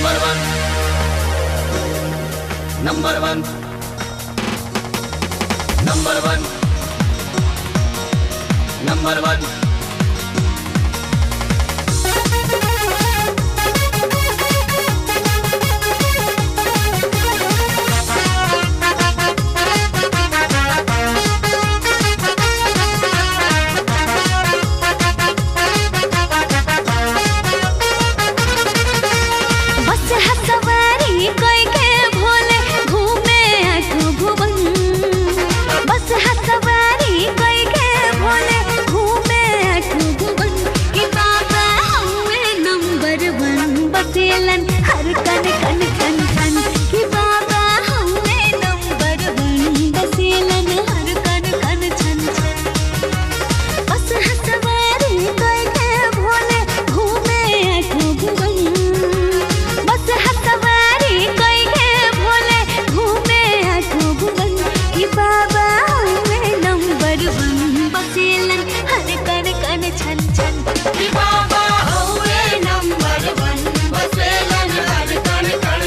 Number वन, number वन, number वन, number वन। हर कन कन कन कन कि बाबा हमें नंबर वन बसेलन हर कन कन छन छन। बस हसवारी कोई के भोले घूमे आठों भुवन। बस हसवारी कोई के भोले घूमे आठों भुवन कि बाबा हमें नंबर वन बसेलन हर कन कन छन छन कि बाबा हमें नंबर वन बसेलन हर कन कन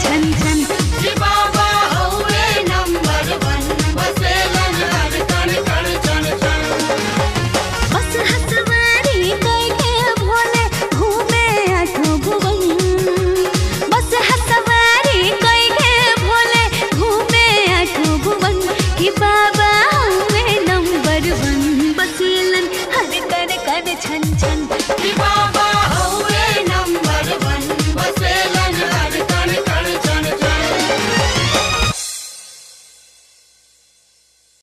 छन छन कि बाबा हौवे नंबर वन बसेलन हर कण कण छन छन। बस हसवारी करके भोले घूमे आठों भुवन। बस हसवारी करके भोले घूमे आठों भुवन कि बाबा हौवे नंबर वन बसेलन हर कण कण छन छन। कि